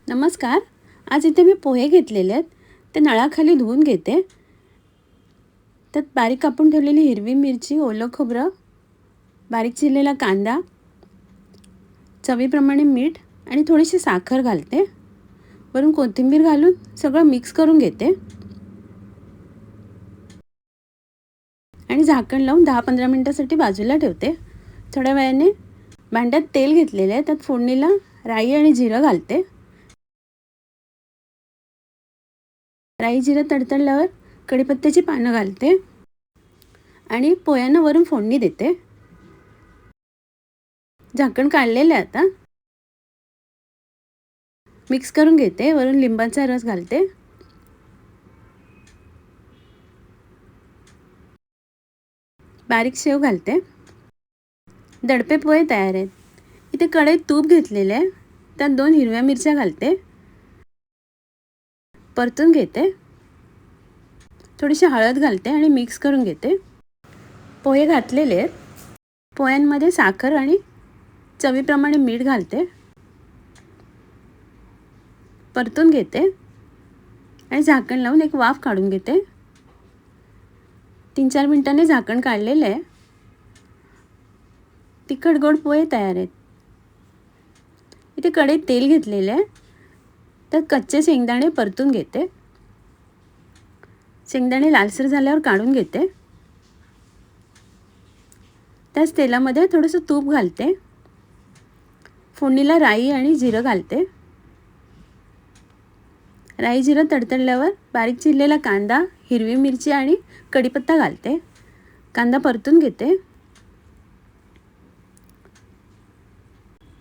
नमस्कार. आज इथे मी पोहे घेतलेले आहेत. ते नळाखाली धुवून घेते. त्यात बारीक कापून ठेवलेली हिरवी मिरची, ओलं खोबरं, बारीक चिरलेला कांदा, चवीप्रमाणे मीठ आणि थोडीशी साखर घालते. वरून कोथिंबीर घालून सगळं मिक्स करून घेते आणि झाकण लावून 10-15 मिनिटांसाठी बाजूला ठेवते. थोड्या वेळाने भांड्यात तेल घेतलेलं आहे, त्यात फोडणीला राई आणि जिरं घालते. राई जिरं तडतडल्यावर कढीपत्त्याची पानं घालते आणि पोह्यांना वरून फोडणी देते. झाकण काढलेलं आहे आता. मिक्स करून घेते. वरून लिंबाचा रस घालते. बारीक शेव घालते. दडपे पोहे तयार आहेत. इथे कढईत तूप घेतलेले आहे, त्यात 2 हिरव्या मिरच्या घालते. परतून घेते. थोडीशी हळद घालते आणि मिक्स करून घेते. पोहे घातलेले आहेत. पोह्यांमध्ये साखर आणि चवीप्रमाणे मीठ घालते. परतून घेते आणि झाकण लावून एक वाफ काढून घेते. 3-4 मिनिटांनी झाकण काढलेलं आहे. तिखट गोड पोहे तयार आहेत. इथे कढईत तेल घेतलेले आहे, त्यात कच्चे शेंगदाणे परतून घेते. शेंगदाणे लालसर झाल्यावर काढून घेते. त्याच तेलामध्ये थोडंसं तूप घालते. फोडणीला राई आणि जिरं घालते. राई जिरं तडतडल्यावर बारीक चिरलेला कांदा, हिरवी मिरची आणि कढीपत्ता घालते. कांदा परतून घेते.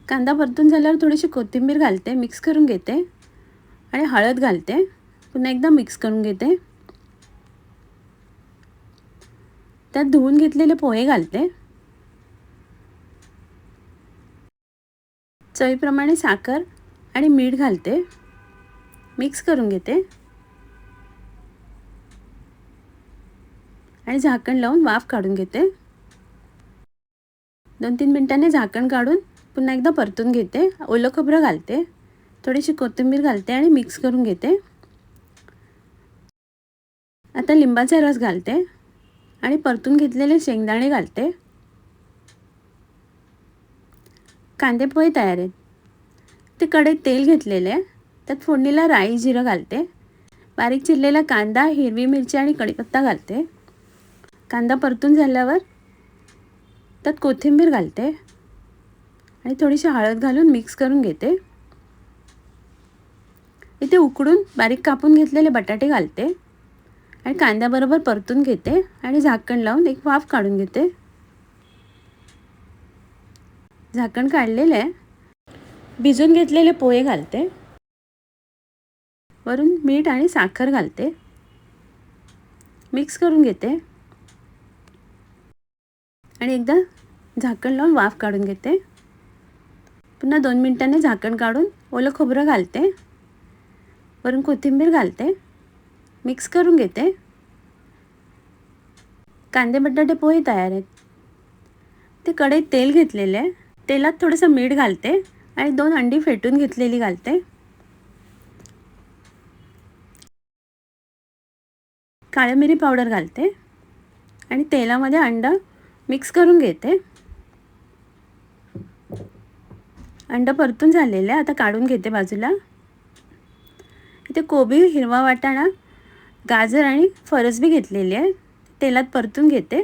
कांदा परतून झाल्यावर थोडीशी कोथिंबीर घालते. मिक्स करून घेते आणि हळद घालते. पुन्हा एकदा मिक्स करून घेते. त्यात धुवून घेतलेले पोहे घालते. चवीप्रमाणे साखर आणि मीठ घालते. मिक्स करून घेते आणि झाकण लावून वाफ काढून घेते. 2-3 मिनिटांनी झाकण काढून पुन्हा एकदा परतून घेते. ओलं खोबरं घालते. थोडीशी कोथिंबीर घालते आणि मिक्स करून घेते. आता लिंबाचा रस घालते आणि परतून घेतलेले शेंगदाणे घालते. कांदे पोहे तयार आहेत. ते कढईत तेल घेतलेले आहे, त्यात फोडणीला राई जिरं घालते. बारीक चिरलेला कांदा, हिरवी मिरची आणि कढीपत्ता घालते. कांदा परतून झाल्यावर त्यात कोथिंबीर घालते आणि थोडीशी हळद घालून मिक्स करून घेते. इथे उकडून बारीक कापून घेतलेले बटाटे घालते आणि कांद्याबरोबर परतून घेते आणि झाकण लावून एक वाफ काढून घेते. झाकण काढलेले आहे. भिजून घेतलेले पोहे घालते. वरून मीठ आणि साखर घालते. मिक्स करून घेते आणि एकदा झाकण लावून वाफ काढून घेते. पुन्हा 2 मिनिटांनी झाकण काढून ओलं खोबरं घालते. वरून कोथिंबीर घालते. मिक्स करून घेते. कांदे बटाटे पोहे तयार आहेत. ते कढईत तेल घेतलेले आहे. तेलात थोडंसं मीठ घालते आणि 2 अंडी फेटून घेतलेली घालते. काळी मिरी पावडर घालते आणि तेलामध्ये अंडं मिक्स करून घेते. अंडं परतून झालेलं आहे. आता काढून घेते बाजूला. इथे कोबी, हिरवा वाटाणा, गाजर आणि फरसबी घेतलेली आहे. तेलात परतून घेते.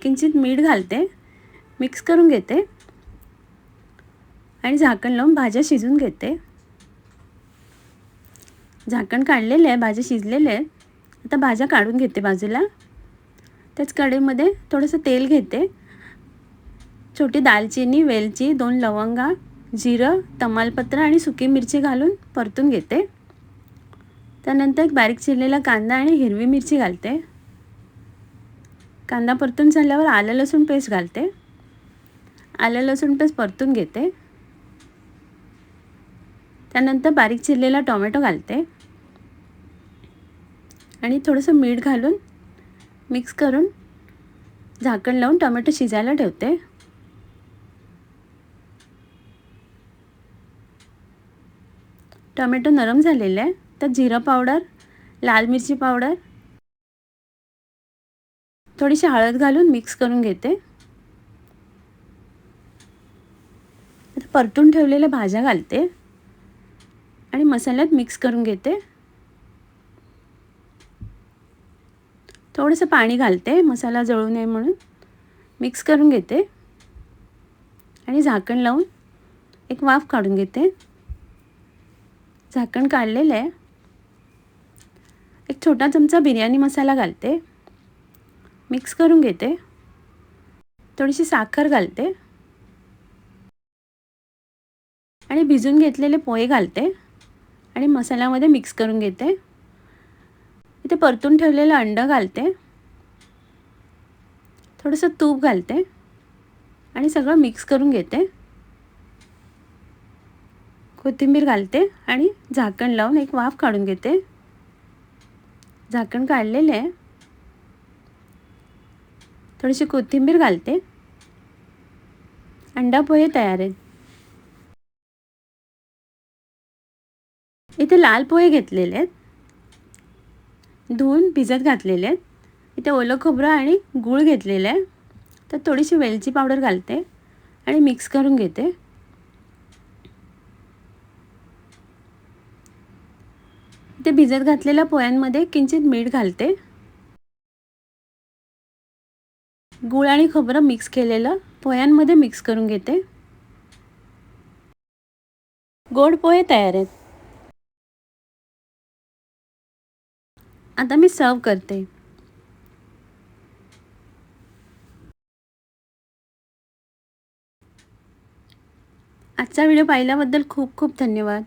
किंचित मीठ घालते. मिक्स करून घेते आणि झाकण लावून भाज्या शिजवून घेते. झाकण काढलेलं आहे. भाज्या शिजलेल्या आहेत. आता भाज्या काढून घेते बाजूला. त्याच कढईमध्ये थोडंसं तेल घेते. छोटी दालचिनी, वेलची, 2 लवंगा, जिरं, तमालपत्र आणि सुकी मिरची घालून परतून घेते. त्यानंतर एक बारीक चिरलेला कांदा आणि हिरवी मिरची घालते. कांदा परतून झाल्यावर आलं लसूण पेस्ट घालते. आलं लसूण पेस्ट परतून घेते. त्यानंतर बारीक चिरलेला टोमॅटो घालते आणि थोडंसं मीठ घालून मिक्स करून झाकण लावून टोमॅटो शिजायला ठेवते. टोमॅटो नरम झालेले आहे. त्यात जिरा पावडर, लाल मिरची पावडर, थोडीशी हळद घालून मिक्स करून घेते. आता परतून ठेवलेल्या भाज्या घालते आणि मसाल्यात मिक्स करून घेते. थोडंसं पाणी घालते मसाला जळू नये म्हणून. मिक्स करून घेते आणि झाकण लावून एक वाफ काढून घेते. झाकण काढलेलं आहे. एक छोटा चमचा बिर्याणी मसाला घालते. मिक्स करून घेते. थोडीशी साखर घालते आणि भिजून घेतलेले पोहे घालते आणि मसाल्यामध्ये मिक्स करून घेते. इथे परतून ठेवलेलं अंडं घालते. थोडंसं तूप घालते आणि सगळं मिक्स करून घेते. कोथिंबीर घालते आणि झाकण लावून एक वाफ काढून घेते. झाकण काढलेले आहे. थोडीशी कोथिंबीर घालते. अंडा पोहे तयार आहेत. इथे लाल पोहे घेतलेले आहेत. धुवून भिजत घातलेले आहेत. इथे ओलं खोबरं आणि गूळ घेतलेलं आहे. तर थोडीशी वेलची पावडर घालते आणि मिक्स करून घेते. इथे भिजत घातलेल्या पोह्यांमध्ये किंचित मीठ घालते. गूळ आणि खोबरं मिक्स केलेलं पोह्यांमध्ये मिक्स करून घेते. गोड पोहे तयार आहेत. आता मी सर्व करते. आजचा व्हिडिओ पाहिल्याबद्दल खूप खूप धन्यवाद.